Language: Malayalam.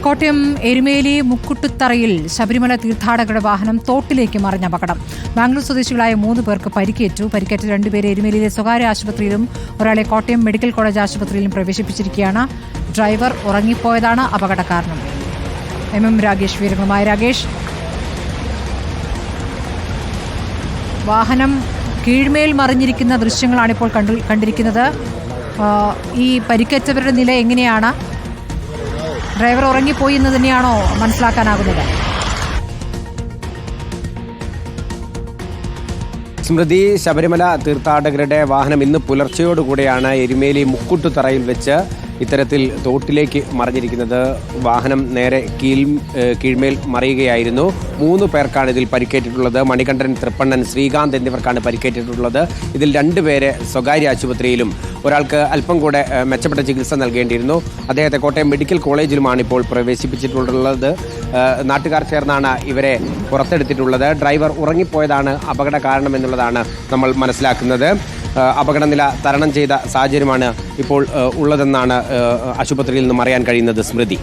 കോട്ടയം എരുമേലി മുക്കുട്ടുത്തറയിൽ ശബരിമല തീർത്ഥാടകരുടെ വാഹനം തോട്ടിലേക്ക് മറിഞ്ഞ അപകടം. ബാംഗ്ലൂർ സ്വദേശികളായ 3 പേർക്ക് പരിക്കേറ്റു. പരിക്കേറ്റ 2 പേരെ എരുമേലിയിലെ സ്വകാര്യ ആശുപത്രിയിലും ഒരാളെ കോട്ടയം മെഡിക്കൽ കോളേജ് ആശുപത്രിയിലും പ്രവേശിപ്പിച്ചിരിക്കുകയാണ്. ഡ്രൈവർ ഉറങ്ങിപ്പോയതാണ് അപകട കാരണം. രാഗേഷ് വിവരങ്ങളുമായി. രാഗേഷ്, വാഹനം കീഴ്മേൽ മറിഞ്ഞിരിക്കുന്ന ദൃശ്യങ്ങളാണിപ്പോൾ കണ്ടിരിക്കുന്നത്. ഈ പരിക്കേറ്റവരുടെ നില എങ്ങനെയാണ്? ഡ്രൈവർ ഉറങ്ങിപ്പോയി എന്ന് തന്നെയാണോ മനസ്സിലാക്കാനാകുന്നത്? സ്മൃതി, ശബരിമല തീർത്ഥാടകരുടെ വാഹനം ഇന്ന് പുലർച്ചയോടുകൂടെയാണ് എരുമേലി മുക്കുട്ടുതറയിൽ വെച്ച് ഇത്തരത്തിൽ തോട്ടിലേക്ക് മറിഞ്ഞിരിക്കുന്നത്. വാഹനം നേരെ കീഴ്മേൽ മറിയുകയായിരുന്നു. 3 പേർക്കാണ് ഇതിൽ പരിക്കേറ്റിട്ടുള്ളത്. മണികണ്ഠൻ, തൃപ്പണ്ണൻ, ശ്രീകാന്ത് എന്നിവർക്കാണ് പരിക്കേറ്റിട്ടുള്ളത്. ഇതിൽ 2 പേരെ സ്വകാര്യ ആശുപത്രിയിലും ഒരാൾക്ക് അല്പം കൂടെ മെച്ചപ്പെട്ട ചികിത്സ നൽകേണ്ടിയിരുന്നു. അദ്ദേഹത്തെ കോട്ടയം മെഡിക്കൽ കോളേജിലുമാണ് ഇപ്പോൾ പ്രവേശിപ്പിച്ചിട്ടുള്ളത്. നാട്ടുകാർ ചേർന്നാണ് ഇവരെ പുറത്തെടുത്തിട്ടുള്ളത്. ഡ്രൈവർ ഉറങ്ങിപ്പോയതാണ് അപകട കാരണമെന്നുള്ളതാണ് നമ്മൾ മനസ്സിലാക്കുന്നത്. അപകടനില തരണം ചെയ്ത സാഹചര്യമാണ് ഇപ്പോൾ ഉള്ളതെന്നാണ് ആശുപത്രിയിൽ നിന്നും അറിയാൻ കഴിയുന്നത്. സ്മൃതി.